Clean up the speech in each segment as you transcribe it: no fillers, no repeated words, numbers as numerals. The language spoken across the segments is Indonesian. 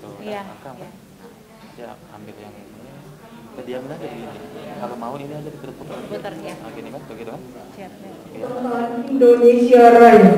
Tuh, Iya. angka apa? Ya, ambil yang ini. Kita diamin aja di ini. Kalau mau ini aja diputar. Putar ya. Nah, gini kan, begitu kan? Siap. Oke. Indonesia Raya.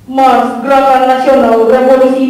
Mars Gerakan Nasional Revolusi.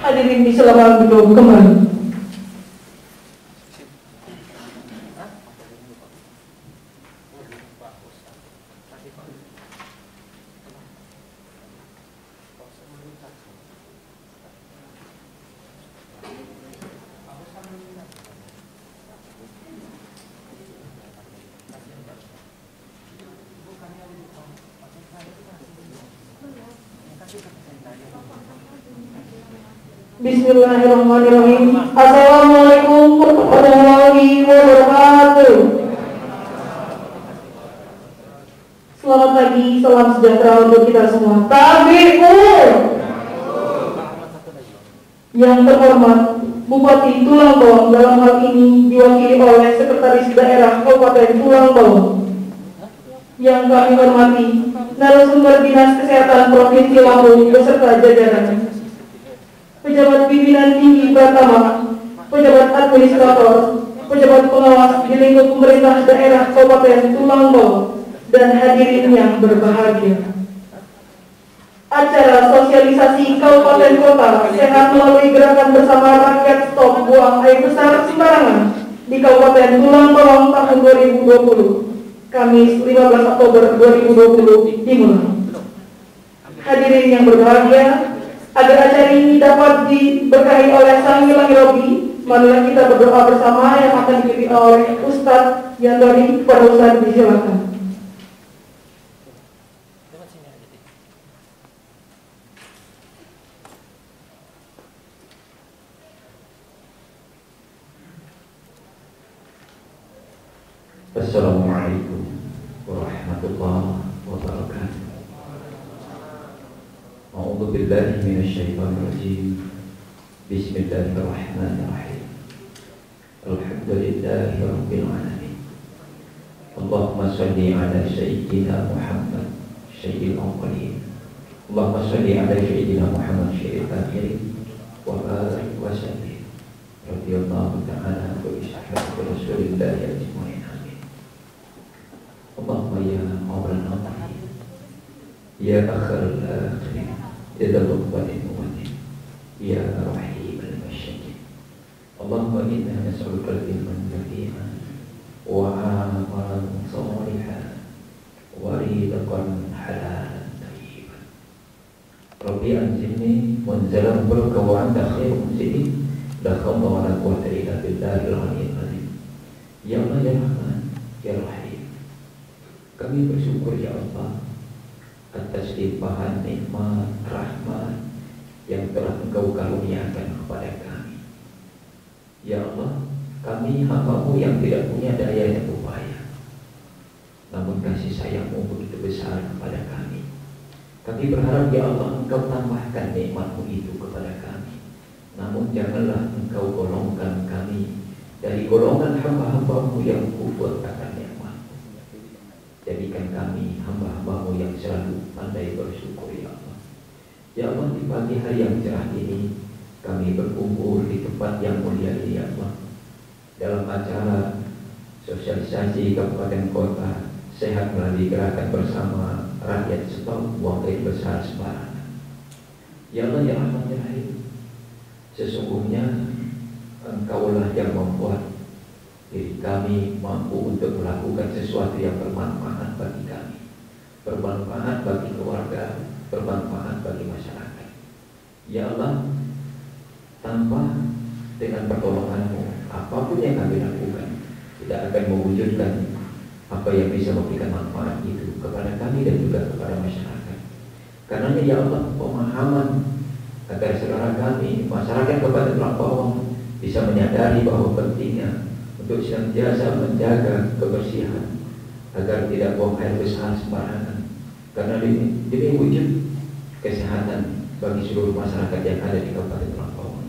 Hadirin disilakan duduk kembali. Bismillahirrahmanirrahim. Assalamualaikum warahmatullahi wabarakatuh. Selamat pagi, salam sejahtera untuk kita semua. Takbir. Yang terhormat Bupati Tulang Bawang, dalam hal ini diwakili oleh Sekretaris Daerah Kabupaten Tulang Bawang. Yang kami hormati narasumber Dinas Kesehatan Provinsi Lampung beserta jajaran, pejabat pimpinan tinggi Pratama, pejabat administrator, pejabat pengawas di lingkup pemerintah daerah Kabupaten Tulang Bawang, dan hadirin yang berbahagia. acara sosialisasi Kabupaten Kota sehat melalui gerakan bersama rakyat stop buang air besar sembarangan di Kabupaten Tulang Bawang tahun 2020, Kamis 15 Oktober 2020 dimulai. Hadirin yang berbahagia, agar acara ini dapat diberkahi oleh Sang Ilahi Robi, marilah kita berdoa bersama yang akan dipimpin oleh Ustadz Yandori. Para Ustadz disilakan. Assalamualaikum warahmatullahi wabarakatuh. A'udzu billahi minasyaitonir rajim. Bismillahirrahmanirrahim. Alhamdulillahi rabbil alamin. Allahumma shalli ala sayyidina Muhammad sayyidil awwalin. Allahumma shalli ala sayyidina Muhammad sayyidil akhirin. Wa barik wa sallim. Radhiyallahu ta'ala wa ishaqqi Rasulillah ajmain. Allahumma ya mawlana amri, ya akhir al-akhirin, ya dalal wadin muwadin, ya rahim al-masyakin. Allahumma inna nas'aluka al-ilman al-iman wa amalan salihan wa rizqan halalan tayyiban. Rabbi anzilni munzalan baraka wa anta khairul munzilin. La hawla wa la quwwata illa billahil aliyyil azim. Ya Allah ya Rahman ya Rahim, kami bersyukur ya Allah atas limpahan nikmat rahmat yang telah Engkau karuniakan kepada kami. Ya Allah, kami hamba-Mu yang tidak punya daya dan upaya, namun kasih sayang-Mu begitu besar kepada kami. Kami berharap ya Allah Engkau tambahkan nikmat-Mu itu kepada kami. Namun janganlah Engkau golongkan kami dari golongan hamba-hamba-Mu yang kufur akan nikmat. Jadikan kami hamba-hamba-Mu yang selalu pandai bersyukur ya Allah. Ya Allah, di pagi hari yang cerah ini kami berkumpul di tempat yang mulia ini ya Allah, dalam acara sosialisasi Kabupaten Kota sehat melalui gerakan bersama rakyat stop buang air besar sembarangan. Ya Allah ya Rahman ya Rahim, sesungguhnya Engkaulah yang membuat diri kami mampu untuk melakukan sesuatu yang bermanfaat bagi kami, bermanfaat bagi keluarga, bermanfaat bagi masyarakat. Ya Allah, tanpa dengan pertolongan-Mu, apapun yang kami lakukan tidak akan mewujudkan apa yang bisa memberikan manfaat itu kepada kami dan juga kepada masyarakat. Karena ya Allah, pemahaman agar saudara kami, masyarakat Kabupaten Tulang Bawang bisa menyadari bahwa pentingnya untuk senantiasa menjaga kebersihan agar tidak buang air besar sembarangan, karena demi wujud kesehatan bagi seluruh masyarakat yang ada di Kabupaten Tulang Bawang.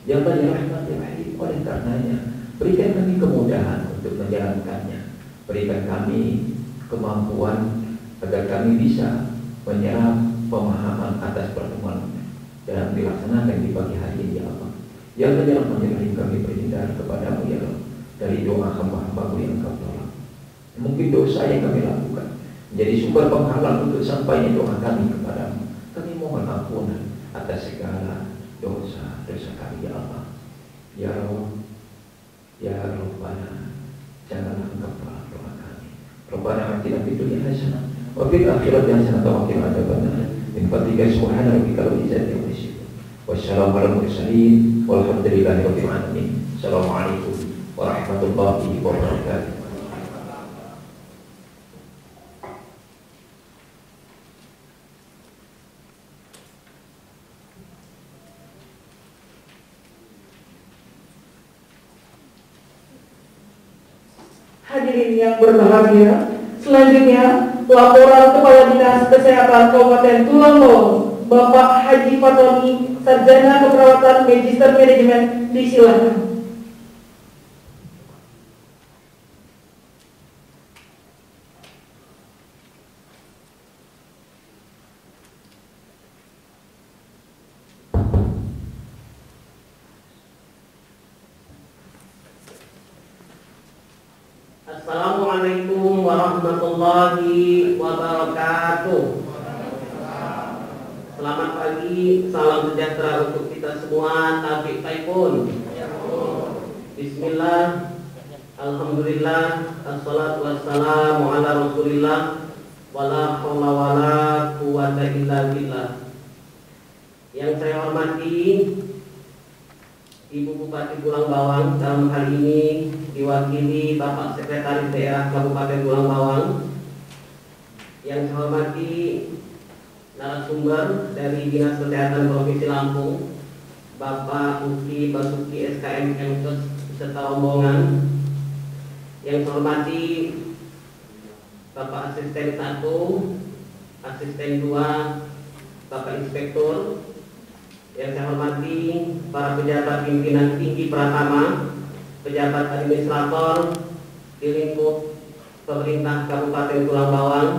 Ya Allah ya Rahman ya Rahim, oleh karenanya berikan kami kemudahan untuk menjalankannya, berikan kami kemampuan agar kami bisa menyerap pemahaman atas pertemuan dan dilaksanakan di pagi hari ini ya Allah. Ya Allah ya Rahman ya Rahim, kami berhindar kepadamu ya Allah dari doa hamba-hamba-Mu yang Engkau tolak. Mungkin dosa yang kami lakukan menjadi sumber penghalang untuk sampainya doa kami kepadamu. Kami mohon ampunan atas segala dosa-dosa kami ya Allah. Ya Rabb, ya Rabbana, janganlah Engkau tolak doa kami. Rabbana atina fid dunya hasanah wa fil akhirati hasanah wa qina adzabannar. Min fadlika subhana rabbika rabbil izzati amma yasifun. Wassalamu ala mursalin walhamdulillahi rabbil alamin. Assalamualaikum warahmatullahi wabarakatuh. Hadirin yang berbahagia, selanjutnya laporan Kepala Dinas Kesehatan Kabupaten Tulang Bawang, Bapak Haji Fatoni, Sarjana Keperawatan Magister Manajemen, disilakan. Assalamualaikum warahmatullahi wabarakatuh. Selamat pagi, salam sejahtera untuk kita semua. Taufik Taifun. Bismillah, alhamdulillah, assalatu wassalamu ala rasulillah, wala hawla wala quwwata illa billah. Yang saya hormati Ibu Bupati Pulang Bawang, dalam hal ini diwakili Bapak Sekretaris Daerah Kabupaten Pulang Bawang. Yang saya hormati narasumber dari Dinas Kesehatan Provinsi Lampung, Bapak Uki Basuki SKM Kemkes beserta rombongan. Yang saya hormati Bapak Asisten 1, Asisten 2, Bapak Inspektur. Yang saya hormati para pejabat pimpinan tinggi Pratama, pejabat administrator di lingkup pemerintah Kabupaten Pulang Bawang,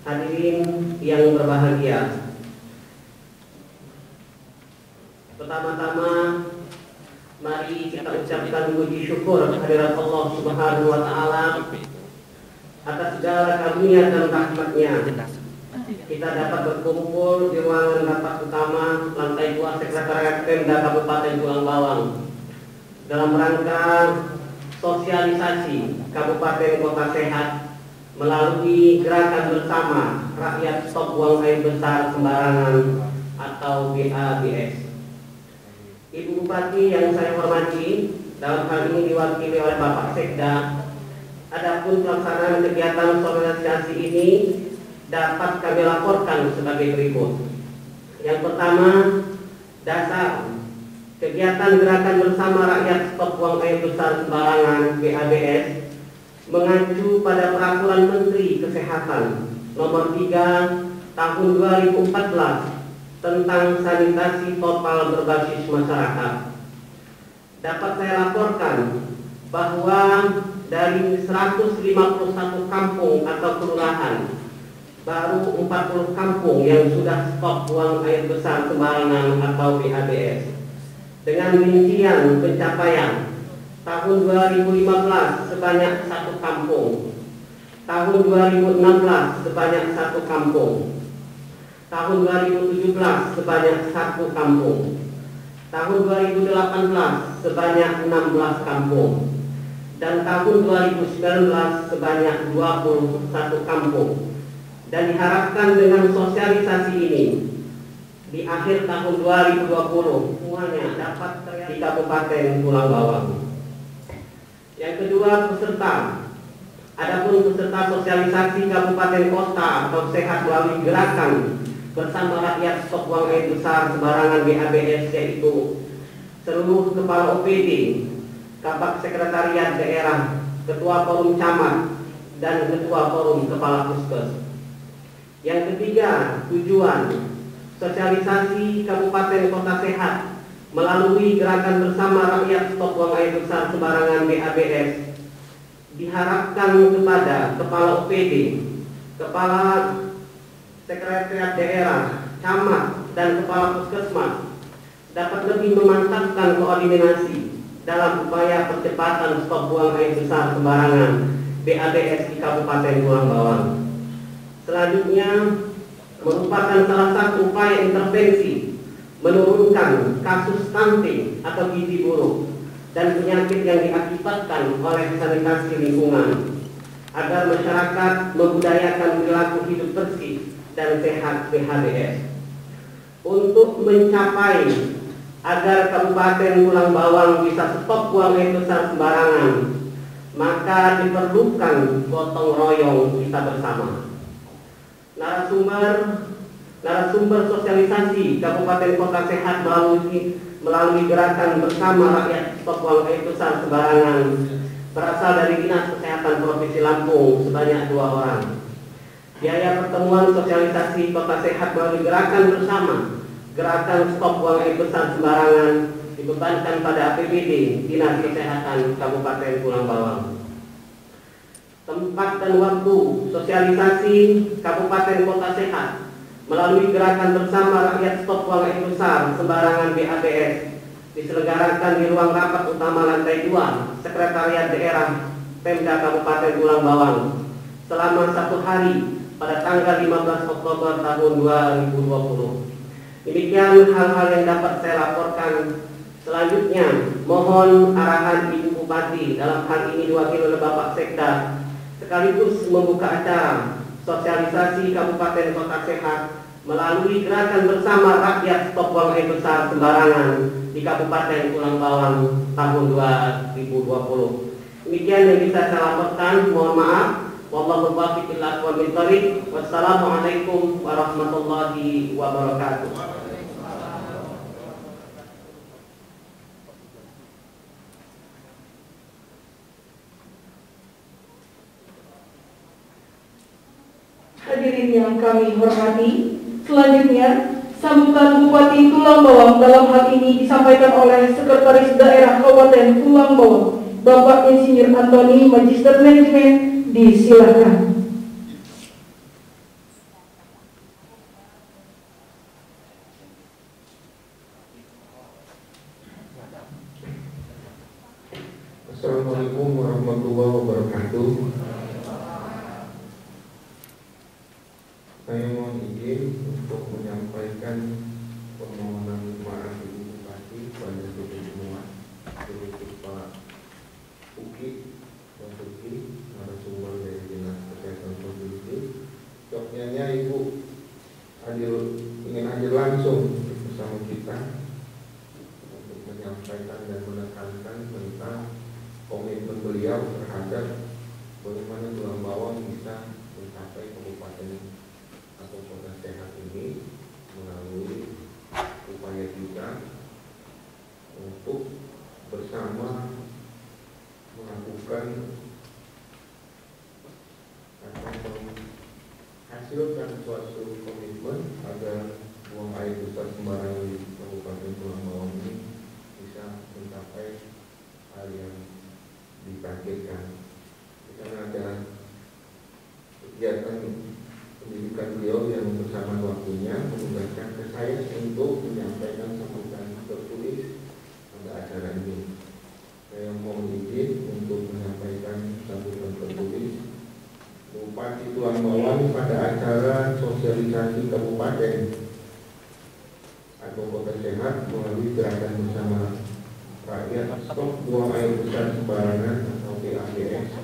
hadirin yang berbahagia. Pertama-tama mari kita ucapkan puji syukur kehadirat Allah Subhanahu wa taala atas segala karunia dan rahmat-Nya. Kita dapat berkumpul di ruangan rapat utama lantai 2 Sekretariat Pemda Kabupaten Pulang Bawang dalam rangka sosialisasi Kabupaten Kota Sehat melalui gerakan bersama rakyat stop buang air besar sembarangan atau BABS. Ibu Bupati yang saya hormati, dalam hal ini diwakili oleh Bapak Sekda, adapun pelaksanaan kegiatan sosialisasi ini dapat kami laporkan sebagai berikut. Yang pertama, dasar kegiatan gerakan bersama rakyat stop buang air besar sembarangan BABS mengacu pada Peraturan Menteri Kesehatan Nomor 3 Tahun 2014 tentang sanitasi total berbasis masyarakat. Dapat saya laporkan bahwa dari 151 kampung atau kelurahan, baru 40 kampung yang sudah stop buang air besar sembarangan atau BABS. Dengan rincian pencapaian tahun 2015 sebanyak 1 kampung, tahun 2016 sebanyak 1 kampung, tahun 2017 sebanyak 1 kampung, tahun 2018 sebanyak 16 kampung, dan tahun 2019 sebanyak 21 kampung. Dan diharapkan dengan sosialisasi ini di akhir tahun 2020 semuanya dapat terlihat di Kabupaten Pulang Bawang. Yang kedua, peserta. Adapun peserta sosialisasi kabupaten kota atau sehat melalui gerakan bersama rakyat stop buang air besar sembarangan BABS, yaitu seluruh kepala OPD, Kabak Sekretariat Daerah, Ketua Forum Camat, dan Ketua Forum Kepala Puskes. Yang ketiga, tujuan sosialisasi kabupaten kota sehat melalui gerakan bersama rakyat stop buang air besar sembarangan BABS diharapkan kepada kepala OPD, kepala sekretariat daerah, camat, dan kepala puskesmas dapat lebih memantapkan koordinasi dalam upaya percepatan stop buang air besar sembarangan BABS di Kabupaten Pulang Bawang. Selanjutnya merupakan salah satu upaya intervensi menurunkan kasus stunting atau gizi buruk dan penyakit yang diakibatkan oleh sanitasi lingkungan, agar masyarakat membudayakan perilaku hidup bersih dan sehat BHBS. Untuk mencapai agar Kabupaten Pulang Bawang bisa stop buang air besar sembarangan, maka diperlukan gotong royong kita bersama. Narasumber sosialisasi Kabupaten Kota Sehat melalui gerakan bersama rakyat stop buang air besar sembarangan berasal dari Dinas Kesehatan Provinsi Lampung sebanyak 2 orang. Biaya pertemuan sosialisasi Kota Sehat melalui gerakan bersama gerakan stop buang air besar sembarangan dibebankan pada APBD Dinas Kesehatan Kabupaten Pulang Bawang. Tempat dan waktu sosialisasi Kabupaten Kota Sehat melalui gerakan bersama rakyat stop buang air besar sembarangan BABS diselenggarakan di ruang rapat utama lantai 2 Sekretariat Daerah Pemda Kabupaten Pulang Bawang selama 1 hari pada tanggal 15 Oktober tahun 2020. Demikian hal-hal yang dapat saya laporkan. Selanjutnya, mohon arahan Ibu Bupati, dalam hal ini diwakili oleh Bapak Sekda, sekaligus membuka acara sosialisasi Kabupaten Kota Sehat melalui gerakan bersama rakyat stop buang air besar sembarangan di Kabupaten Tulang Bawang tahun 2020. Demikian yang bisa saya laporkan. Mohon maaf. Wallahu muwaffiq ila aqwamit thoriq. Wassalamualaikum warahmatullahi wabarakatuh. Hadirin yang kami hormati, selanjutnya sambutan Bupati Tulang Bawang dalam hal ini disampaikan oleh Sekretaris Daerah Kabupaten Tulang Bawang, Bapak Insinyur Antoni, Magister Manajemen. Disilakan. Assalamualaikum warahmatullahi wabarakatuh. Saya mohon izin untuk menyampaikan permohonan maaf Ibu Bupati pada kita semua, terutama Pak Uki, Pak Uki, narasumber dari Dinas Kesehatan Provinsi. Soknya Ibu ingin hadir langsung bersama kita untuk menyampaikan dan menekankan tentang komitmen beliau terhadap bagaimana Tulang Bawang bisa mencapai kabupaten atau kota sehat ini melalui upaya kita untuk bersama melakukan atau menghasilkan suatu komitmen agar buang air besar sembarangan di Kabupaten Tulang Bawang ini bisa mencapai hal yang ditargetkan. Karena ada kegiatan pendidikan beliau yang bersama waktunya menugaskan ke saya untuk menyampaikan sambutan tertulis pada acara ini. Saya mohon izin untuk menyampaikan sambutan tertulis Bupati Tulang Bawang pada acara sosialisasi kabupaten atau kota sehat melalui gerakan bersama rakyat stop buang air besar sembarangan atau PABS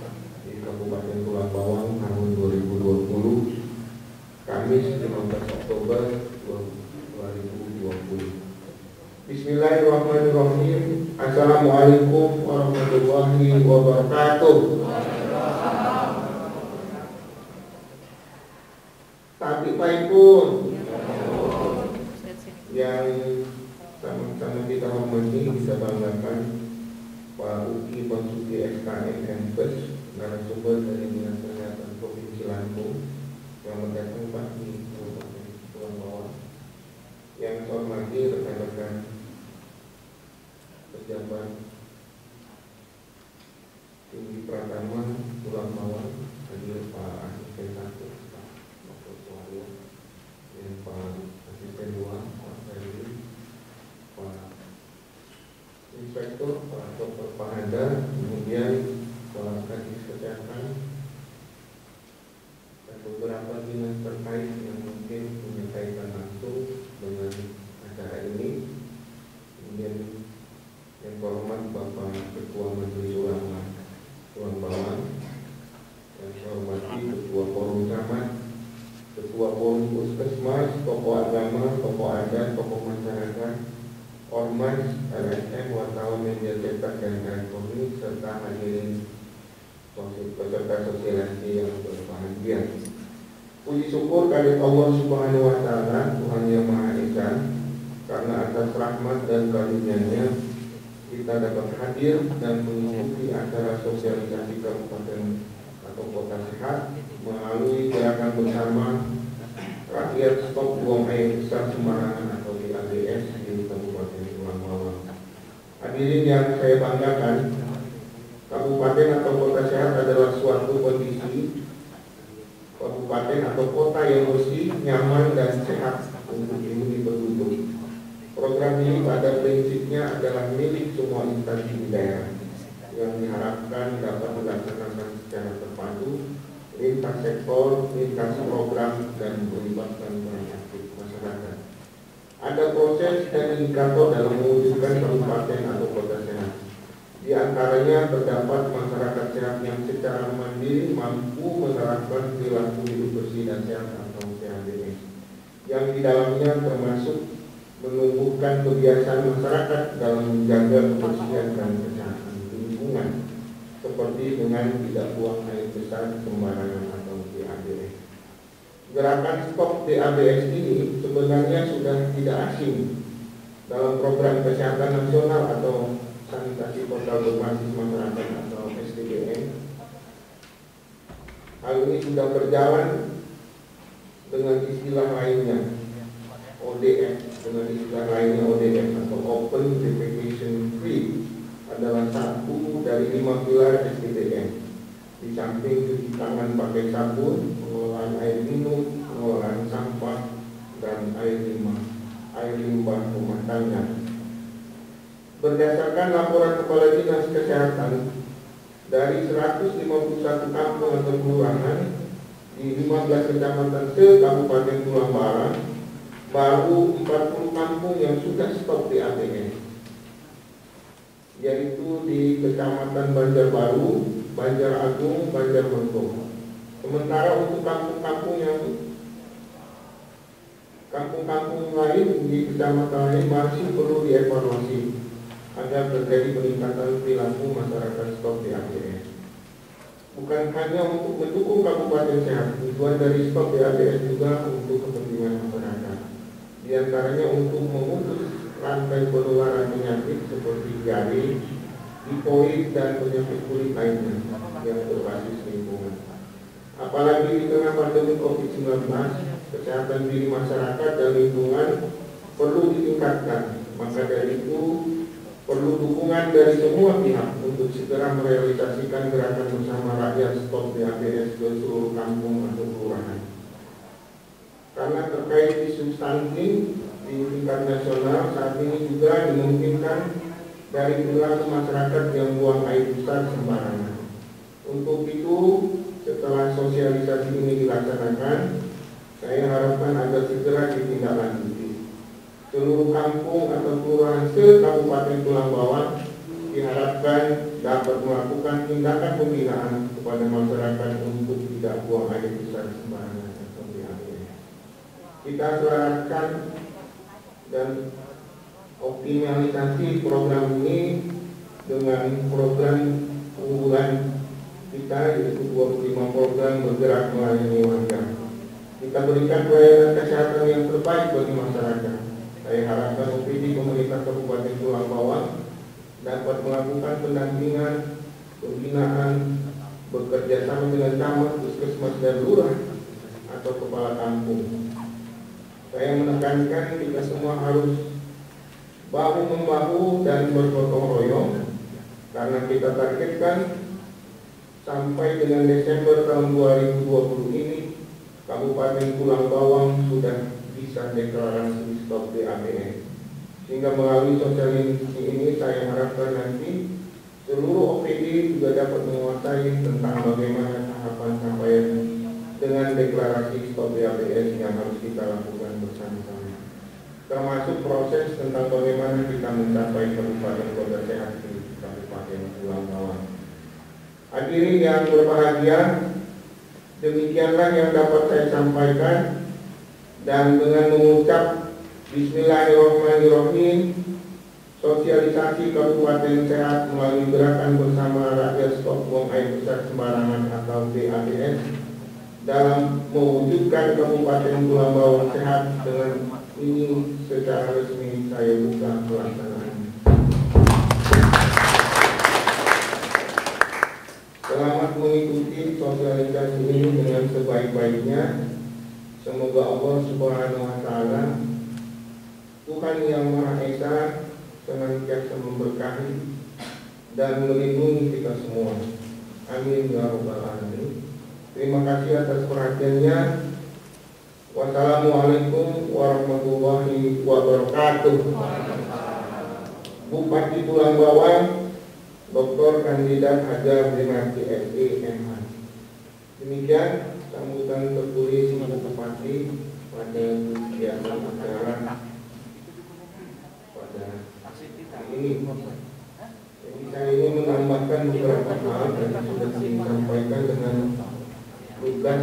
di Kabupaten Tulang Bawang tahun 2020, Kamis 15 Oktober 2020. Bismillahirrahmanirrahim. Assalamualaikum warahmatullahi wabarakatuh. Tapi pun yang sama-sama kita hormati, kita banggakan Pak Uki Basuki SKM MPes, narasumber dari Dinas Kesehatan Provinsi Lampung yang mendatang Pak di Kabupaten Tulang Bawang. Yang saya hormati rekan-rekan pejabat tinggi Pratama Tulang Bawang, hadir Pak Asisten 1, Pak Dr. Suharyo, dan Pak Asisten 2, Pak Ferry, Pak Inspektur, Pak Dr. Pahanda, kemudian Pak Kadis Kesehatan, dan beberapa dinas terkait yang mungkin punya kaitan langsung dengan acara ini. Kemudian yang terhormat Bapak Ketua Majelis Ulama Tulang Bawang, yang saya hormati Ketua Forum Camat, Ketua Forum Puskesmas, tokoh agama, tokoh adat, tokoh masyarakat, ormas, LSM, wartawan media cetak dan elektronik, serta hadirin peserta sosialisasi yang berbahagia. Puji syukur kehadirat Allah Subhanahu wa Ta'ala, Tuhan yang Maha Esa, karena atas rahmat dan karunia-Nya kita dapat hadir dan mengikuti acara sosialisasi kabupaten atau kota sehat melalui gerakan bersama rakyat stop buang air besar sembarangan atau PABS di Kabupaten Tulang Bawang. Hadirin yang saya banggakan, kabupaten atau kota sehat adalah suatu kondisi kabupaten atau kota yang bersih, nyaman, dan sehat untuk dihuni penduduk. Program ini pada prinsipnya adalah milik semua instansi di daerah yang diharapkan dapat dilaksanakan secara terpadu, lintas sektor, lintas program, dan melibatkan peran aktif masyarakat. Ada proses dan indikator dalam mewujudkan kabupaten atau kota sehat. Di antaranya terdapat masyarakat sehat yang secara mandiri mampu menerapkan perilaku hidup bersih dan sehat atau PHBS, yang di dalamnya termasuk menumbuhkan kebiasaan masyarakat dalam menjaga kebersihan dan kesehatan lingkungan, seperti dengan tidak buang air besar sembarangan atau PHBS. Gerakan Stop PHBS ini sebenarnya sudah tidak asing dalam program kesehatan nasional atau sanitasi kota berbasis masyarakat atau SDBM. Hal ini sudah berjalan dengan istilah lainnya ODF, atau Open Defecation Free, adalah satu dari 5 pilar SDBM. Di samping cuci tangan pakai sabun, pengelolaan air minum, pengelolaan sampah, dan air limbah rumah tangga. Berdasarkan laporan Kepala Dinas Kesehatan, dari 151 kampung atau kelurahan di 15 kecamatan se-Kabupaten Tulang Barat, baru 40 kampung yang sudah stop PHBS, yaitu di Kecamatan Banjarbaru, Banjaragung, Banjarmontok. Sementara untuk kampung-kampung lain di kecamatan lain masih perlu dievaluasi agar terjadi peningkatan perilaku masyarakat stop PHBS. Bukan hanya untuk mendukung kabupaten sehat, tujuan dari stop PHBS juga untuk kepentingan masyarakat. Di antaranya untuk memutus rantai penularan penyakit seperti diare, tifoid, dan penyakit kulit lainnya yang berbasis lingkungan. Apalagi di tengah pandemi COVID-19, kesehatan diri masyarakat dan lingkungan perlu ditingkatkan. Maka dari itu perlu dukungan dari semua pihak untuk segera merealisasikan gerakan bersama rakyat Stop PHBS ke seluruh kampung atau kelurahan. Karena terkait isu stunting di tingkat nasional, saat ini juga dimungkinkan dari perilaku masyarakat yang buang air besar sembarangan. Untuk itu, setelah sosialisasi ini dilaksanakan, saya harapkan agar segera ditindaklanjuti. Seluruh kampung atau kelurahan se-Kabupaten Tulang Bawang diharapkan dapat melakukan tindakan pembinaan kepada masyarakat untuk tidak buang air besar sembarangan atau PHBS. Kita serahkan dan optimalisasi program ini dengan program unggulan kita, yaitu 25 program bergerak melayani warga. Kita berikan pelayanan kesehatan yang terbaik bagi masyarakat. Saya harapkan OPD pemerintah Kabupaten Tulang Bawang dapat melakukan pendampingan, pembinaan, bekerja sama dengan camat, puskesmas, dan lurah atau kepala kampung. Saya menekankan kita semua harus bahu-membahu dan bergotong royong, karena kita targetkan sampai dengan Desember tahun 2020 ini Kabupaten Tulang Bawang sudah bisa deklarasi stop PHBS. Sehingga melalui sosialisasi ini saya harapkan nanti seluruh OPD juga dapat menguasai tentang bagaimana tahapan capaian dengan deklarasi stop PHBS yang harus kita lakukan bersama-sama, termasuk proses tentang bagaimana kita mencapai kabupaten kota sehat di Kabupaten Tulang Bawang. Hadirin yang berbahagia, demikianlah yang dapat saya sampaikan, dan dengan mengucap Bismillahirrahmanirrahim, sosialisasi Kabupaten Sehat melalui gerakan bersama rakyat stop buang air besar sembarangan atau PHBS dalam mewujudkan Kabupaten Tulang Bawang sehat, dengan ini secara resmi saya buka pelaksanaan. Selamat mengikuti sosialisasi ini dengan sebaik-baiknya. Semoga Allah Subhanahu wa Ta'ala, Tuhan yang Maha Esa, senantiasa memberkahi dan melindungi kita semua. Amin ya rabbal alamin. Terima kasih atas perhatiannya. Wassalamualaikum warahmatullahi wabarakatuh. Bupati Tulang Bawang, Dr. Kandidat Hajar Dinasti SIMH. Demikian sambutan tertulis Ibu Bupati pada kegiatan acara ini. Jadi saya ingin menambahkan beberapa hal yang sudah disampaikan dengan tugas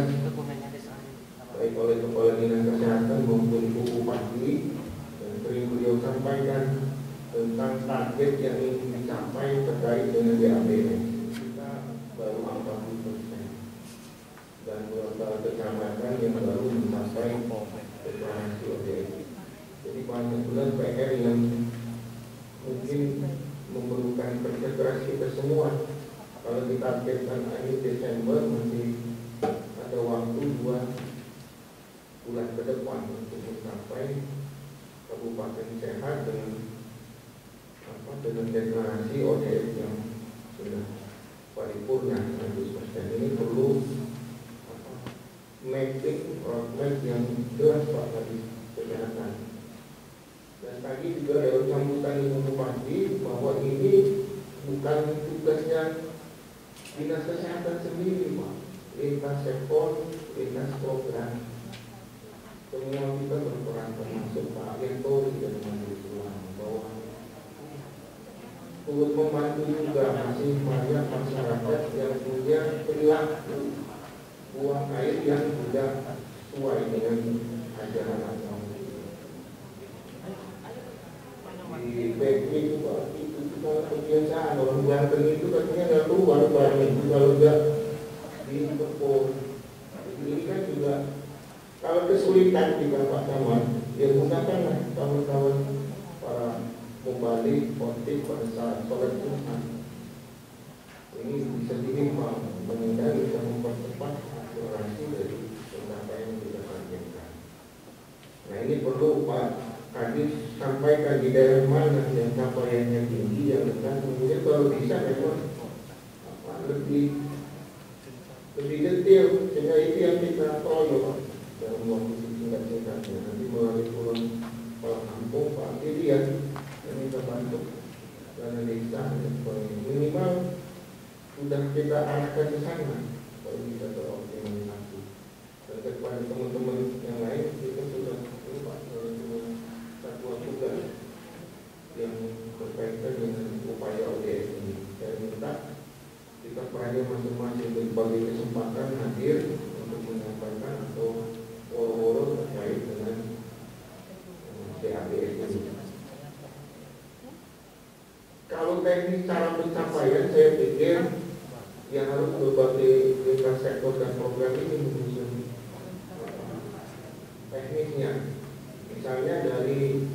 baik oleh Kepala Dinas Kesehatan maupun Ibu Bupati, dan sering beliau sampaikan tentang target yang ingin dicapai terkait dengan DABS. Kita baru 40% dan beberapa kecamatan yang baru mencapai deklarasi ODS. Jadi banyak benar PR yang mungkin memerlukan kerja keras kita semua. Kalau ditargetkan akhir Desember, masih ada waktu 2 bulan ke depan untuk mencapai kabupaten sehat dengan deklarasi ODS yang sudah paripurna 100%. Ini perlu mapping roadmap yang jelas Pak dari kesehatan. Dan tadi juga dalam sambutan Ibu Bupati bahwa ini bukan tugasnya Dinas Kesehatan sendiri Pak, lintas sektor, lintas program. Semua kita berperan, termasuk Pak Mentori dan Menteri bahwa turut membantu juga masih banyak masyarakat yang punya perilaku buang air yang tidak sesuai dengan ajaran agama. Di bakery itu Pak, itu kita kebiasaan orang Banten itu katanya nggak keluar barang itu kalau nggak di tepung. Ini kan juga kalau kesulitan kita Pak Camat, ya gunakanlah kawan-kawan para pembalik khotib pada saat sholat Jumat. Ini bisa dihimbau, mudah-mudahan bisa mempercepat akselerasi dari pencapaian yang kita targetkan. Nah ini perlu Pak Kadis sampaikan di daerah mana yang capaiannya tinggi, yang rendah, kemudian kalau bisa memang lebih detail, sehingga itu yang kita proyek dalam waktu singkat-singkatnya. Nanti melalui pulang kepala kampung Pak Dirian yang kita bantu dana desa dan sebagainya. Minimal sudah kita arahkan ke sana kalau bisa teroptimalisasi. Dan kepada teman-teman yang lain kita sudah Pak satuan tugas yang berkaitan dengan upaya ODS ini. Saya minta kita perhatikan masing-masing berbagai kesempatan hadir untuk menyampaikan atau woro-woro terkait dengan DABS ini. Kalau teknis cara pencapaian, saya pikir yang harus berbagai lintas sektor dan program ini menyusun teknisnya. Misalnya dari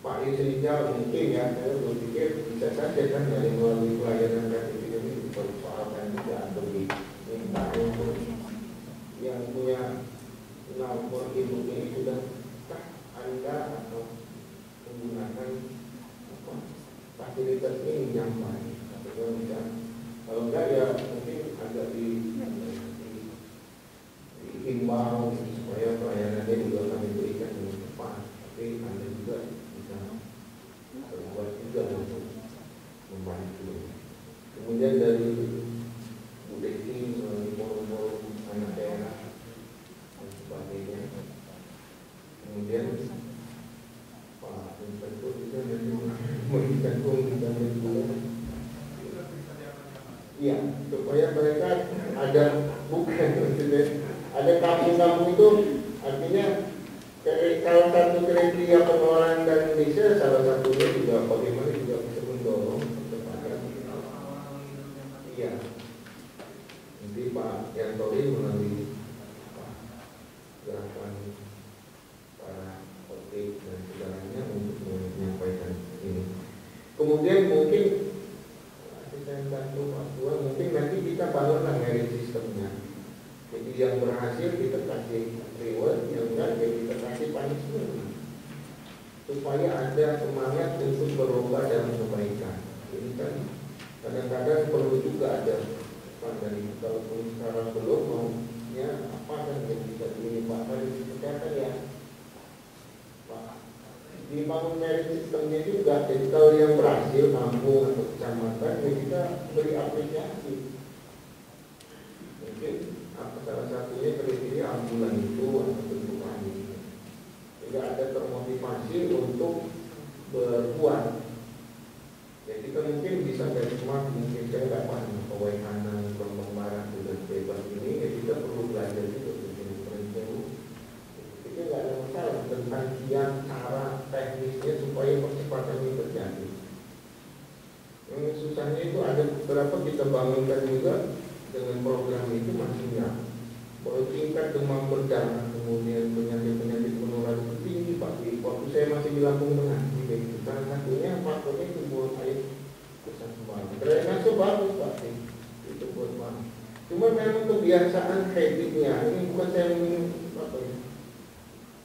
Pak Yusrija mungkin ya, saya berpikir bisa saja kan dari melalui pelayanan kreatif ini bersoalkan juga atau diminta untuk yang punya nomor induk ini sudah Anda atau menggunakan fasilitas ini nyampai. Kalau enggak ya mungkin agak dihimbau supaya pelayanannya juga kami berikan dengan cepat. Tapi Anda juga bisa berbuat juga untuk membantu. Kemudian dari Bu Desi melalui forum-forum anak daerah dan sebagainya. Kemudian Pak Inspektur juga memberikan komunikasi dulu. Iya, supaya mereka ada bukan maksudnya ada kampung-kampung itu artinya salah satu kriteria pengelolaan dan desa salah satunya juga bagaimana juga bisa mendorong percepatan. Iya, nanti Pak Yantori melalui gerakan para khotib dan segalanya untuk menyampaikan ini. Kemudian mungkin asisten bantu Pak Tua, mungkin nanti kita bangunlah merit sistemnya. Jadi yang berhasil kita kasih reward, yang enggak ya kita kasih punishment supaya ada semangat untuk berubah dalam kebaikan. Ini kan kadang-kadang perlu juga ada dari kalau sekarang belum maunya apa kan yang bisa dilimpahkan di kesehatan ya Pak. Dibangun merit sistemnya juga, jadi kalau yang berhasil kampung atau kecamatan ya kita beri apresiasi. Mungkin salah satunya kriteria ambulan itu atau bentuk lain, sehingga ada termotivasi untuk berbuat mungkin bisa benchmark, mungkin saya nggak paham Waihanan, Lombok Barat, dan bebas ini, ya kita perlu belajar juga mungkin itu nggak ada masalah tentang kiat, cara, teknisnya supaya percepatan ini terjadi. Yang susahnya itu ada beberapa kita bangunkan juga dengan program itu masihnya. Bahwa tingkat demam berdarah, kemudian penyakit-penyakit menular itu tinggi Pak. Waktu saya masih di Lampung Tengah, gitu. Salah satunya faktornya itu buang air besar sembarang. Drainase bagus Pak, itu buat mana? Cuma memang kebiasaan habitnya. Ini bukan saya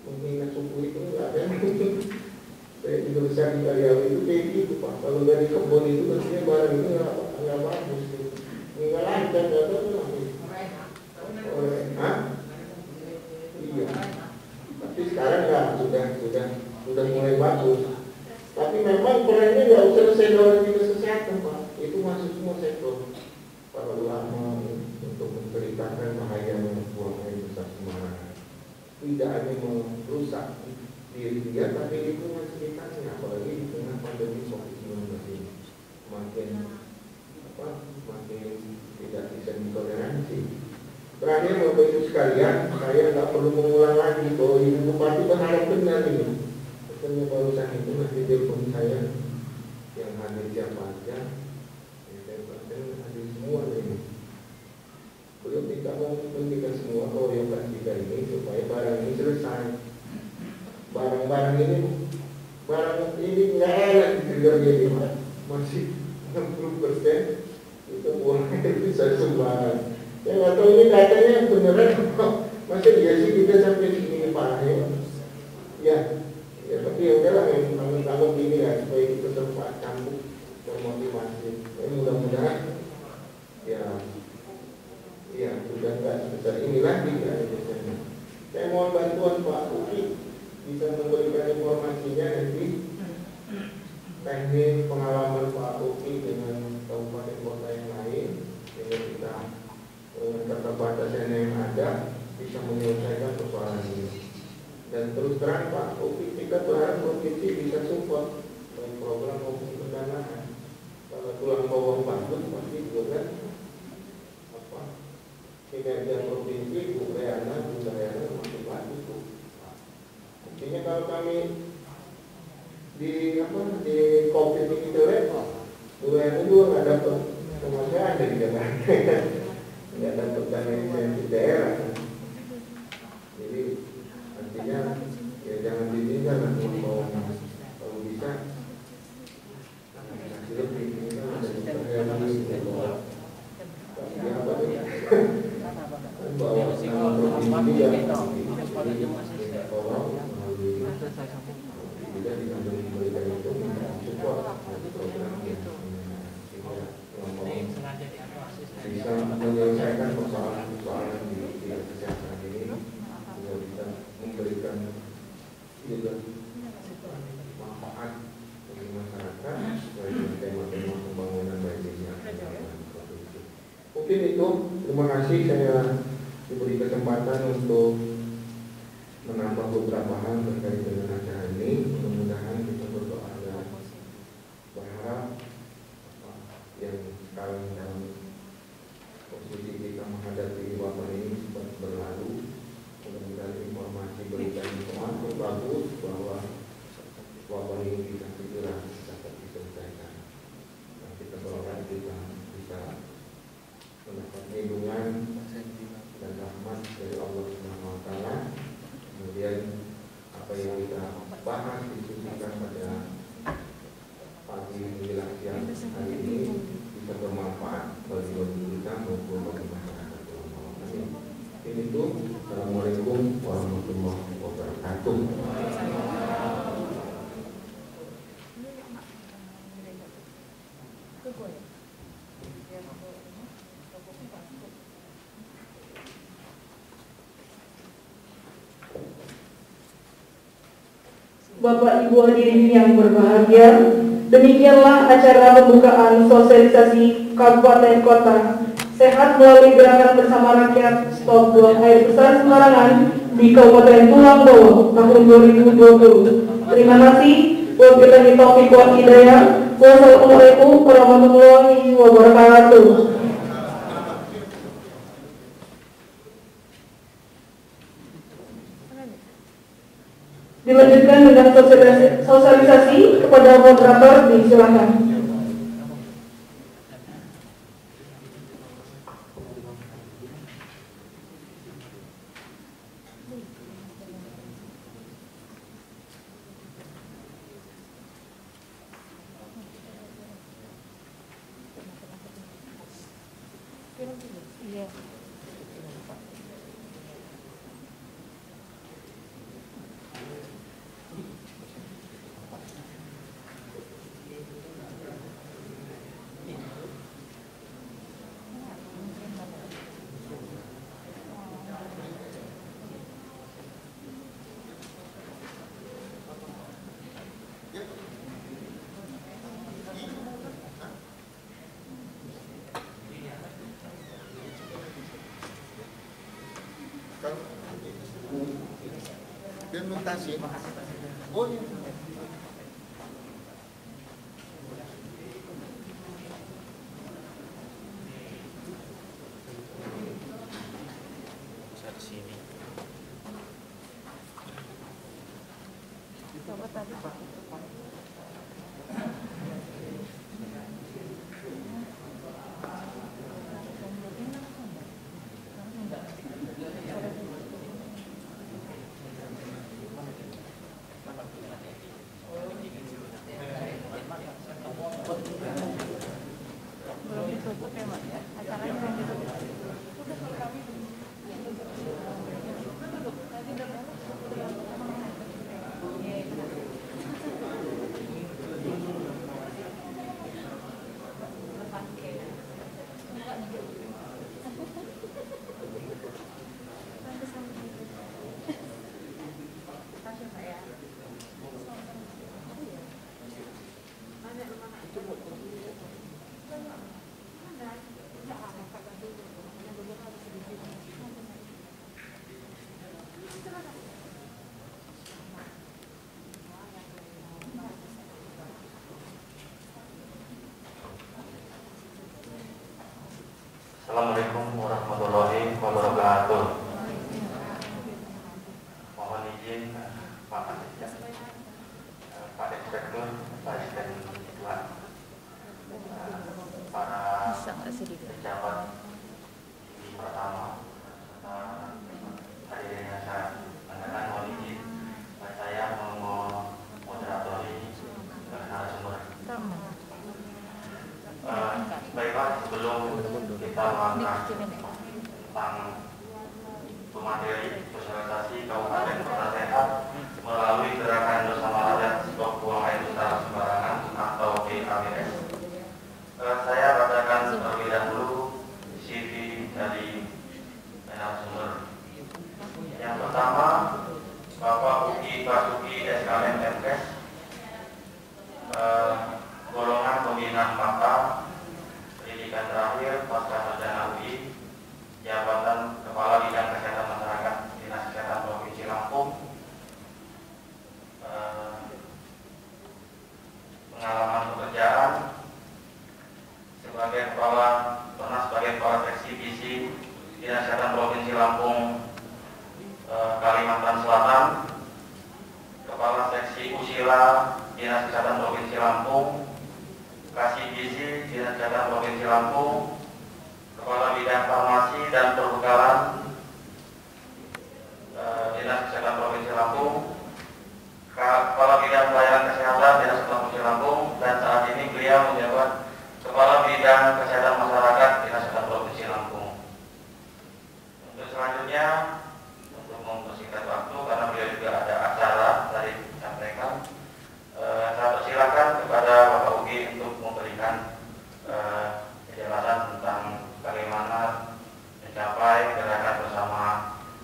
menghina suku itu, nggak ada. Saya juga besar di Kaliawi itu kayak gitu Pak. Kalau dari kebun itu biasanya barang itu nggak bagus, nggak lancar, nggak tahu nanti. Iya. Tapi sekarang nggak, sudah mulai bagus. Tapi memang perannya nggak usah selesai dalam dinas kesehatan Pak. Itu masuk semua sektor. Para ulama untuk menceritakan bahaya membuang air besar sembarangan. Tidak hanya merusak diri dia, tapi lingkungan sekitarnya, apalagi di tengah pandemi COVID-19 ini makin tidak bisa ditoleransi. Terakhir Bapak Ibu sekalian, saya nggak perlu mengulang lagi bahwa Ibu Bupati berharap benar ini. Pesannya barusan itu nanti telepon saya yang hadir siapa aja, saya hadir semua ini. Beliau minta menghentikan semua proyek kita ini supaya barang ini selesai. Barang ini nggak enak dikerja ini Pak. Masih 60% itu uangnya bisa sembarang. Saya nggak tahu ini datanya beneran masa iya sih kita sampai sini parahnya. Ya tapi ya udahlah yang gini ya supaya kita sempat campur termotivasi. Mudah-mudahan ya sudah nggak sebesar ini lagi ya. Saya mohon bantuan Pak Uki bisa memberikan informasinya nanti teknik pengalaman Pak Uki dengan kabupaten kota yang lain sehingga kita keterbatasan yang ada bisa menyelesaikan persoalan ini. Dan terus terang Pak Uki, kita berharap provinsi bisa support baik program maupun pendanaan. Kalau tulang bawang bagus pasti juga kan kinerja provinsi budayana masih bagus tuh. Artinya kalau kami di COVID ini jelek, budayana juga nggak dapat pemasaran dari Jakarta. Nggak dapat dana di daerah. Jadi artinya ya jangan ditinggal lah teman-teman. Kalau bisa kasih lebih ini kan ada yang apa nih? Bawa nama provinsi yang tolong tidak dikandung memberikan itu support program bisa menyelesaikan persoalan di kesehatan ini, bisa memberikan juga manfaat bagi masyarakat sesuai dengan tema-tema pembangunan baik ini. Mungkin itu, terima kasih saya diberi kesempatan untuk menambah beberapa hal terkait dengan acara ini. Mudah-mudahan kita berdoa dan berharap yang sekarang dalam posisi kita menghadapi wabah ini sempat berlalu. Mudah-mudahan informasi berikan informasi bagus bahwa wabah ini bisa segera dapat diselesaikan. Dan kita berharap kita bisa mendapat perlindungan dan rahmat dari Allah Subhanahu wa taala. Kemudian apa yang kita bahas diskusikan pada pagi menjelang siang hari ini bisa bermanfaat bagi kita maupun bagi masyarakat. Ini itu. Assalamualaikum warahmatullahi wabarakatuh. Bapak Ibu hadirin yang berbahagia, demikianlah acara pembukaan sosialisasi Kabupaten Kota Sehat melalui gerakan bersama rakyat Stop Buang Air Besar Sembarangan di Kabupaten Tulang Bawang tahun 2020. Terima kasih. Wabillahi taufiq wal hidayah. Wassalamualaikum warahmatullahi wabarakatuh. Dilanjutkan dengan sosialisasi kepada moderator, disilakan. Implementasi. Oh iya. Bisa di sini. Assalamualaikum warahmatullahi wabarakatuh. Mohon izin Pak Inspektur, Pak Asisten Tuan, para pejabat tinggi pertama, hadirin yang saya banggakan, mohon izin saya memoderatori narasumber. Baiklah, sebelum kita melakukan tentang materi sosialisasi Kabupaten Kota Sehat melalui gerakan bersama rakyat stop buang air besar sembarangan atau GABS, saya bacakan terlebih dahulu CV dari narasumber. Yang pertama, Bapak Uki Basuki SKM MKes, golongan pembina mata pendidikan terakhir pasca sarjana UI, jabatan Kepala Bidang Kesehatan Masyarakat Dinas Kesehatan Provinsi Lampung, pengalaman pekerjaan sebagai pernah sebagai kepala seksi gizi Dinas Kesehatan Provinsi Lampung, Kalimantan Selatan, kepala seksi Usila Dinas Kesehatan Provinsi Lampung, Kasih Gizi Dinas Kesehatan Provinsi Lampung, Kepala Bidang Farmasi dan Perbukaran Dinas Kesehatan Provinsi Lampung, Kepala Bidang Pelayanan Kesehatan Dinas Kesehatan Provinsi Lampung, dan saat ini beliau menjabat Kepala Bidang Kesehatan Masyarakat Dinas Kesehatan Provinsi Lampung. Untuk selanjutnya, untuk mempersingkat waktu karena beliau juga ada acara tadi disampaikan, saya persilakan kepada Bapak Ugi untuk memberikan penjelasan tentang bagaimana mencapai gerakan bersama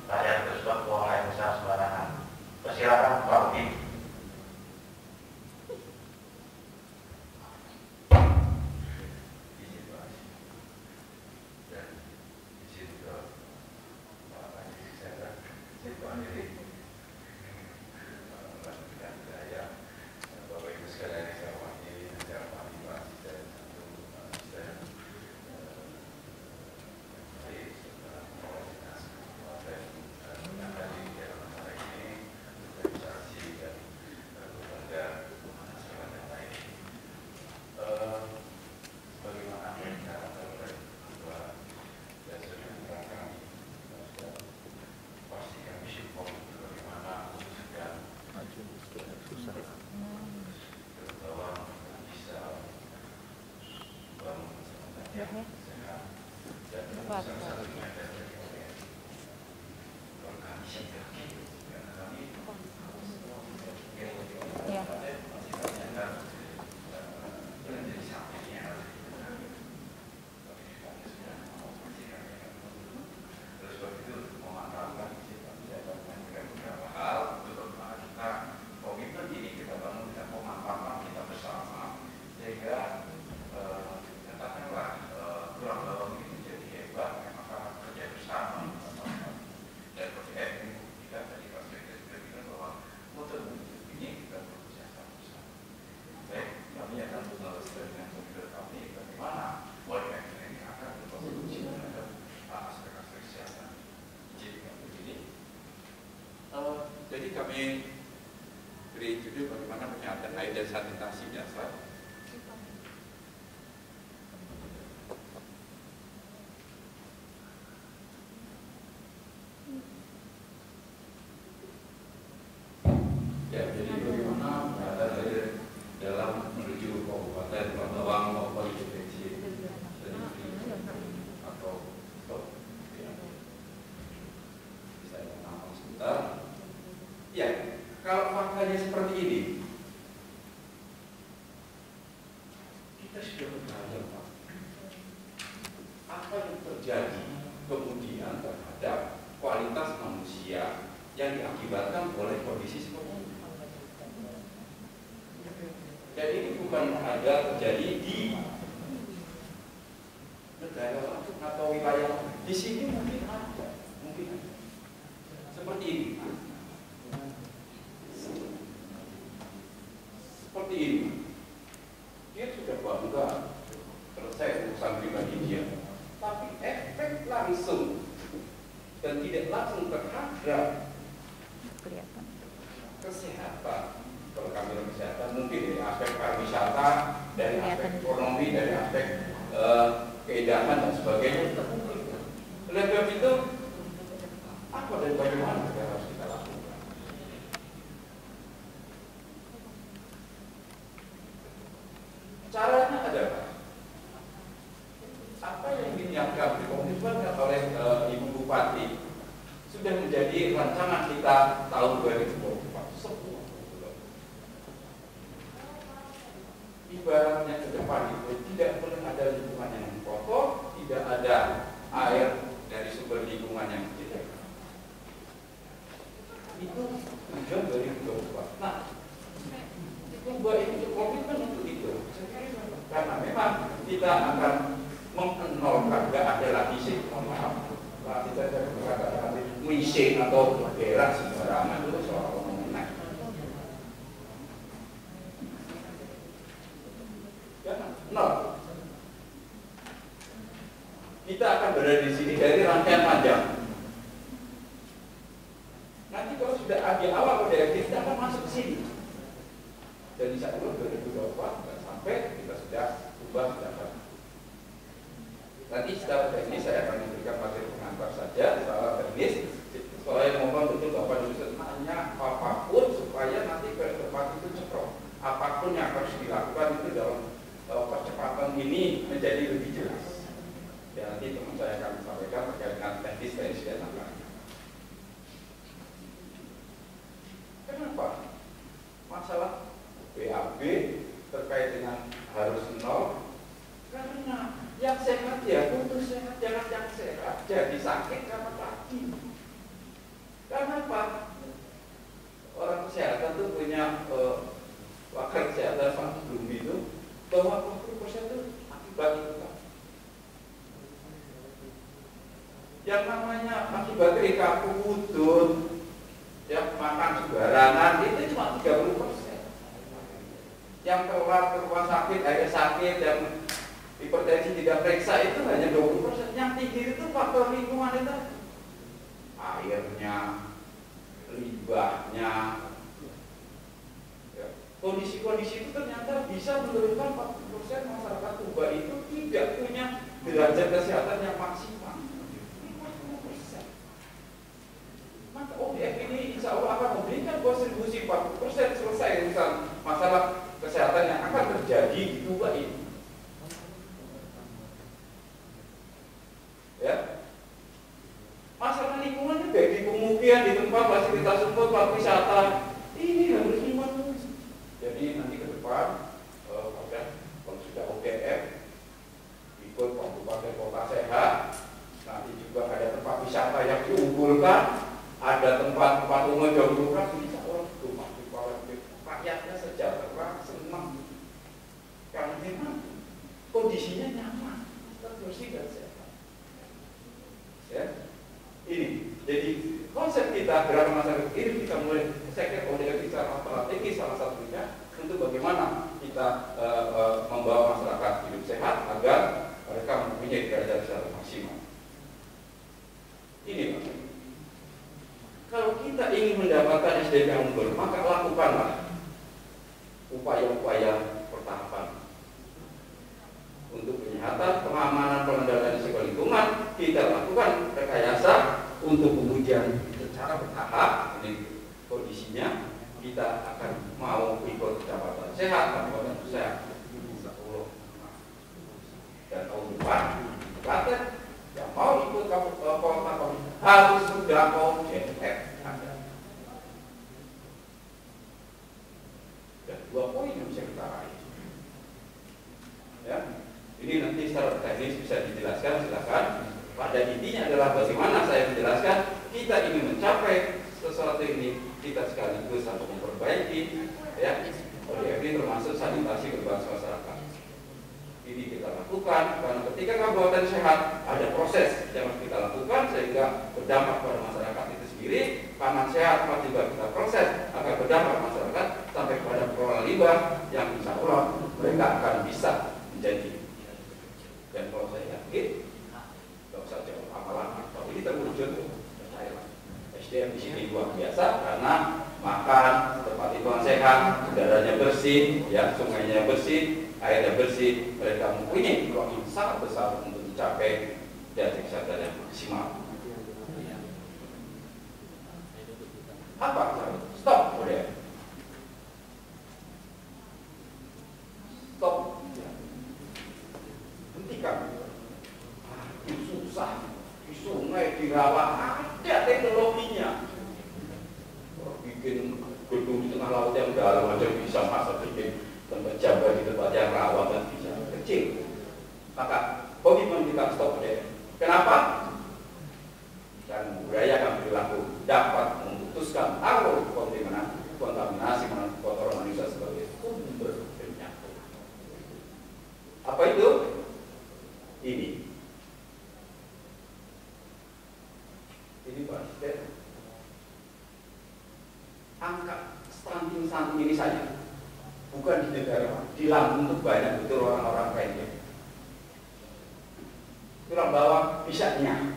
rakyat stop buang air besar sembarangan. Persilakan Pak Ugi. Bapak Ibu sekalian yang saya hormati, saya Jadi kami beri judul bagaimana penyihatan air dan sanitasi dasar. Ya, jadi bagaimana penyihatan air dalam menuju Kabupaten Bawang maupun Provinsi atau bisa nama sebentar. Ya, kalau faktanya seperti ini, kita sudah bertanya, Pak, apa yang terjadi kemudian terhadap kualitas manusia yang diakibatkan oleh kondisi seperti ini? Dan ini bukan ada terjadi di negara lain atau wilayah di sini, mungkin ada, seperti ini. Seperti ini, dia sudah bangga selesai urusan pribadi dia, tapi efek langsung dan tidak langsung terhadap kesehatan. Kalau kami kesehatan mungkin dari aspek pariwisata, dari aspek ekonomi, dari aspek keindahan dan sebagainya. Oleh sebab itu, apa dan bagaimana yang harus kita lakukan? Caranya adalah apa yang diniatkan dikomitmenkan oleh Ibu Bupati sudah menjadi rancangan kita tahun 2024 semua. Ibaratnya ke depan itu tidak boleh ada lingkungan yang kotor, tidak ada air dari sumber lingkungan yang tidak. Itu tujuan 2024. Nah, Kuba itu komitmen untuk itu. Karena memang kita akan mengenolkan, tidak ada lagi sih, mohon maaf, kita tidak berkata misi atau berak sembarangan itu soal mengenai. Nol. Kita akan berada di sini dari rangkaian panjang. Nanti kalau sudah di awal dari kita akan masuk ke sini. Dan insya Allah 2024 sampai kita sudah ubah dapat. Nanti secara teknis saya akan memberikan materi pengantar saja secara teknis. Saya mohon betul Bapak dulu sebenarnya apapun supaya nanti ke depan itu cepat. Apapun yang harus dilakukan itu dalam percepatan ini menjadi lebih jelas. Dan nanti teman saya akan sampaikan terkait dengan teknis dan anggaran. Kenapa? Masalah BAB terkait dengan harus nol, karena yang sehat ya putus sehat, jangan yang sehat jadi sakit karena tadi. Karena apa? Orang kesehatan itu punya pakar kesehatan Pak Bumi itu bahwa 40% itu akibat itu. Yang namanya akibat kaku udut, yang makan sembarangan itu cuma 30%. Yang telat ke rumah sakit, akhirnya sakit, yang hipertensi tidak periksa itu hanya 20%. Yang tinggi itu faktor lingkungan itu, airnya, limbahnya. Ya. Kondisi-kondisi itu ternyata bisa menurunkan 40% masyarakat Tuba itu tidak punya derajat kesehatan yang maksimal. 50%. Maka ODF ini insya Allah akan memberikan kontribusi 40% selesai urusan masalah kesehatan yang akan terjadi di Tuba ini. dikumpulkan, ada tempat umum yang murah, bisa orang rumah di rakyatnya sejahtera, senang, karena memang kondisinya nyaman, bersih dan sehat. Ya, ini jadi konsep kita gerakan masyarakat ini kita mulai sektor ODF secara strategis salah satunya untuk bagaimana kita membawa masyarakat hidup sehat agar mereka mempunyai derajat secara maksimal. Ini Pak. Kalau kita ingin mendapatkan SDM yang unggul, maka lakukanlah upaya-upaya pertahapan untuk penyehatan, pengamanan, pengendalian risiko lingkungan. Kita lakukan rekayasa untuk pengujian secara bertahap. Ini kondisinya kita akan mau ikut kecamatan sehat, kabupaten sehat, dan tahun depan Klaten yang mau ikut kota harus sudah mau JF. Dan 2 poin yang bisa kita raih. Ya, ini nanti secara teknis bisa dijelaskan, silakan. Pada intinya adalah bagaimana saya menjelaskan kita ingin mencapai sesuatu ini, kita sekaligus untuk memperbaiki ya ODF ini termasuk sanitasi berbasis masyarakat. Ini kita lakukan karena ketika kabupaten sehat ada proses yang harus kita lakukan sehingga berdampak pada masyarakat itu sendiri. Pangan sehat juga kita proses agar berdampak masyarakat sampai pada pengelola limbah yang insya Allah mereka akan bisa menjadi. Dan kalau saya yakin tidak usah jauh lama-lama, kalau ini terwujud SDM di sini luar biasa karena makan, tempat lingkungan sehat, udaranya bersih, ya sungainya bersih, airnya bersih, mereka mempunyai peluang yang sangat besar untuk mencapai derajat kesehatan yang maksimal. Apa? Stop, udah. Stop. Hentikan. Itu susah. Di sungai dirawat ada teknologinya. Bikin gedung di tengah laut yang dalam aja bisa, masa bikin tempat jaga di tempat yang rawan dan bisa kecil. Maka komitmen kita stop deh. Kenapa? Dan budayakan perilaku dapat memutuskan alur kontaminasi kotoran manusia sebagai sumber penyakit. Apa itu? Ini Pak Asisten. Angka stunting ini saja bukan di negara, di Lampung itu banyak betul orang-orang kaya. Tulang bawah bisa nyah.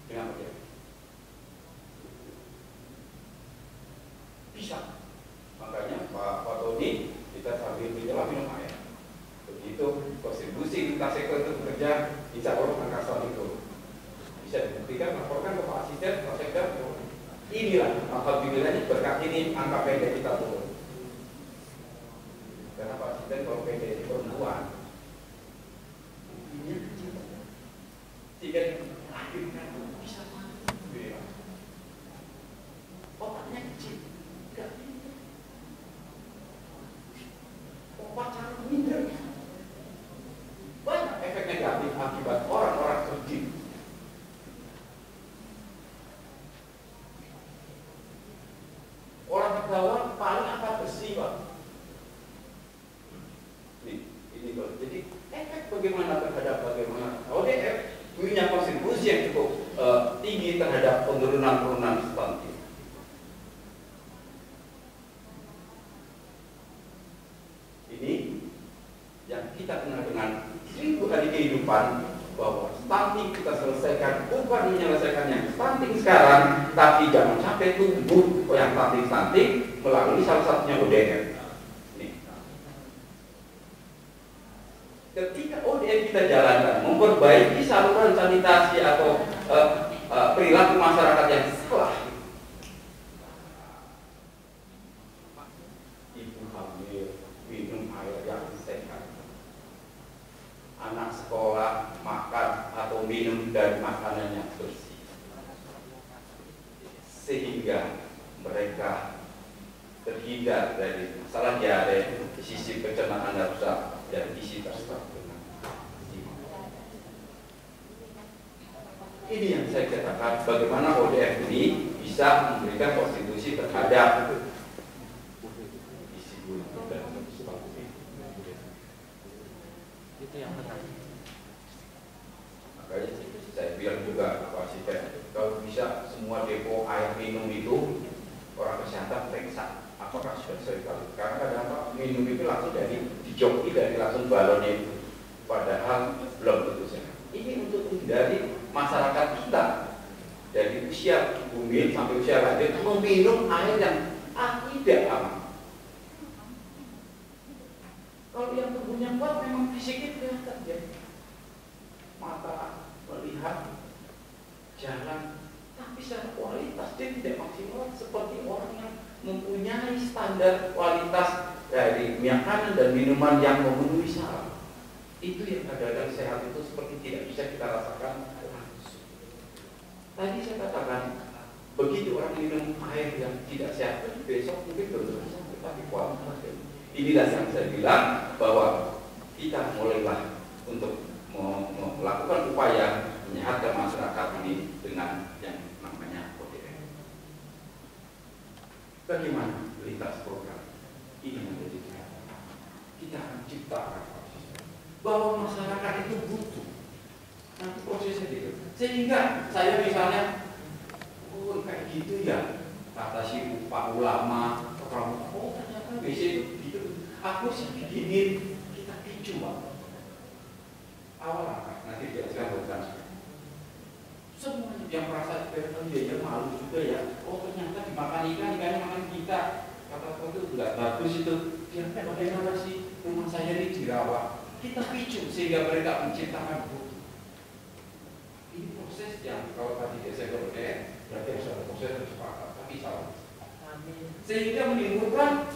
Kenapa dia? Bisa. Makanya Pak Tony kita sambil minum air. Begitu kontribusi kita sektor itu bekerja, insya Allah angka stunting itu bisa dibuktikan, laporkan ke Pak Asisten, Pak Sekda. Inilah alhamdulillahnya berkat ini angka pendek kita turun. Karena Pak Asisten kalau pendek di perempuan ini kecil, sehingga akhirnya bisa mati. Otaknya kecil, tidak pintar. Pacaran minder. Banyak efek negatif akibat orang-orang kerjin. Orang bawah paling apa besi, Pak. Ini Pak. Jadi efek bagaimana terhadap bagaimana ODF punya kontribusi yang cukup tinggi terhadap penurunan stunting. Ini yang kita kenal dengan 1000 hari kehidupan, bahwa stunting kita selesaikan bukan menyelesaikan yang stunting sekarang, tapi jangan sampai tumbuh yang stunting melalui salah satunya ODF. Ketika ODF kita jalankan memperbaiki saluran sanitasi atau perilaku masyarakat yang salah, ibu hamil minum air yang sehat, anak sekolah makan atau minum dari makanan yang bersih, sehingga mereka terhindar dari masalah diare, sisi pencernaan rusak, dan isi terstruktur. Ini yang saya katakan, bagaimana ODF ini bisa memberikan konstitusi terhadap isi dan itu yang benar. makanya saya bilang juga Pak Sipet, kalau bisa semua depo air minum itu orang kesehatan periksa apakah sudah sekali, karena kadang-kadang minum itu langsung dijoki dari langsung balonnya itu, padahal belum tentu sehat. Ini untuk menghindari masyarakat kita dari usia bumi sampai usia lanjut meminum air yang tidak aman. Kalau yang tubuhnya kuat memang fisiknya kelihatan ya, mata melihat jalan, tapi secara kualitas dia tidak maksimal seperti orang yang mempunyai standar kualitas dari makanan dan minuman yang memenuhi syarat. Itu yang kadang-kadang sehat itu seperti tidak bisa kita rasakan langsung. Tadi saya katakan, begitu orang minum air yang tidak sehat, besok mungkin belum sampai, tapi kualitas. Inilah yang saya bilang bahwa kita mulailah untuk melakukan upaya menyehatkan masyarakat ini dengan yang namanya ODF. Bagaimana lintas program ini menjadi kita akan ciptakan bahwa masyarakat itu butuh nanti prosesnya gitu, sehingga saya misalnya kayak gitu ya kata si Pak Ulama ternyata bisa gitu, aku sih begini, kita picu Pak awal nanti dijelaskan bukan semuanya yang merasa dia malu juga ya, ternyata dimakan ikannya makan kita, kata itu nggak bagus itu, kira-kira bagaimana sih rumah saya ini dirawat, kita picu sehingga mereka menciptakan buku. Ini proses yang kalau tadi saya berkata berarti harus ada proses yang sepakat, tapi salah. Sehingga menimbulkan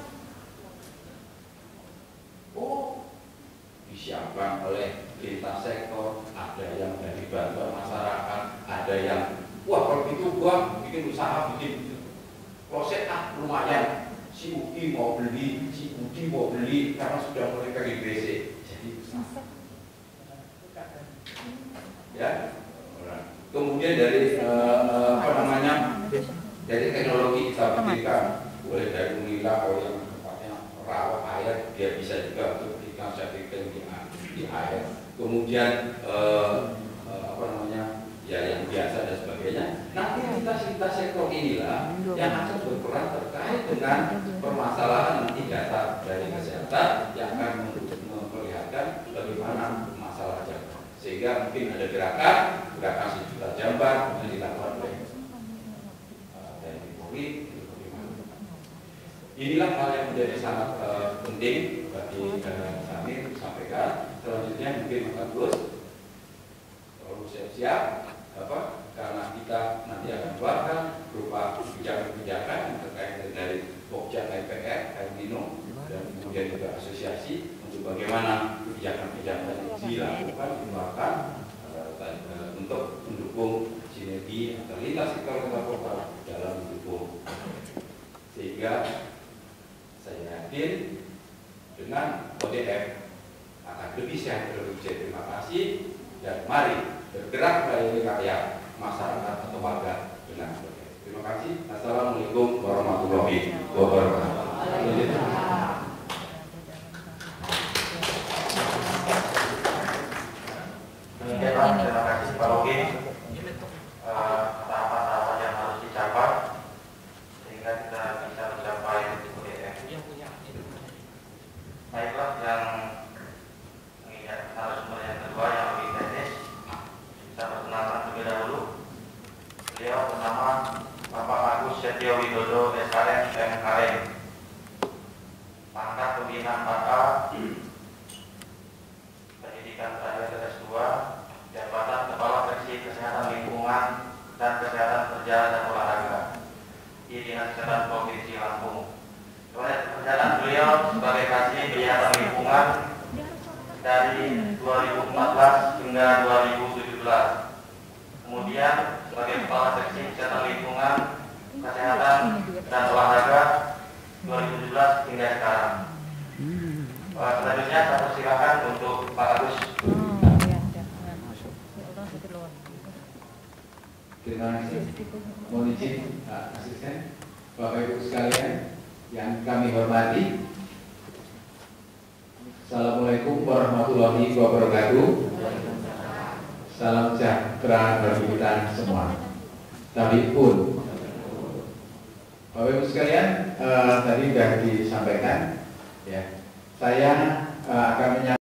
disiapkan oleh lintas sektor, ada yang dari bantuan masyarakat, ada yang kalau gitu gua bikin usaha bikin proses lumayan, si Uki mau beli, si Budi mau beli karena sudah mulai KGBC, jadi usaha. Ya, kemudian dari dari teknologi kita pikirkan, boleh dari Unila kalau yang tempatnya rawa air, dia bisa juga untuk ikan sertifikat di air. Kemudian ya yang biasa dan sebagainya. Nanti lintas sektor inilah yang akan berperan terkait dengan permasalahan nanti data dari kesehatan yang akan memperlihatkan bagaimana masalah jamban. Sehingga mungkin ada gerakan 1 juta jamban yang dilakukan oleh TNI Polri. Inilah hal yang menjadi sangat penting bagi kami sampaikan. Selanjutnya mungkin Pak Gus perlu siap-siap karena kita nanti akan keluarkan berupa kebijakan-kebijakan yang terkait dari Pokja MPR, air minum, dan kemudian juga asosiasi untuk bagaimana kebijakan-kebijakan dilakukan, dikeluarkan untuk mendukung sinergi antar lintas sektor kota kota dalam mendukung, sehingga saya yakin dengan ODF akan lebih sehat, lebih baik. Terima kasih dan mari bergerak melayani rakyat, masyarakat atau warga dengan ODF. Terima kasih. Assalamualaikum warahmatullahi wabarakatuh. Terima kasih Pak Rogi. Tahapan-tahapan yang harus dicapai sehingga kita bisa mencapai ODF. Baiklah, yang mengingat narasumber yang kedua yang lebih teknis, saya perkenalkan terlebih dahulu. Beliau bernama Bapak Agus Setio Widodo SKM MKM, pangkat pembina 4A, pendidikan terakhir S2, jabatan Kepala Seksi Kesehatan Lingkungan dan Kesehatan Kerja dan Olahraga di Dinas Kesehatan Provinsi Lampung. Pekerjaan beliau sebagai Kasih Kesehatan Lingkungan dari 2014 hingga 2017. Kemudian sebagai Kepala Seksi Kesehatan Lingkungan, Kesehatan dan Olahraga 2017 hingga sekarang. Selanjutnya saya persilakan untuk Pak Agus. Terima kasih. Mohon izin asisten, Bapak Ibu sekalian yang kami hormati. Assalamualaikum warahmatullahi wabarakatuh. Salam sejahtera bagi kita semua. Tapi pun, Bapak Ibu sekalian, tadi sudah disampaikan, ya, saya akan menyampaikan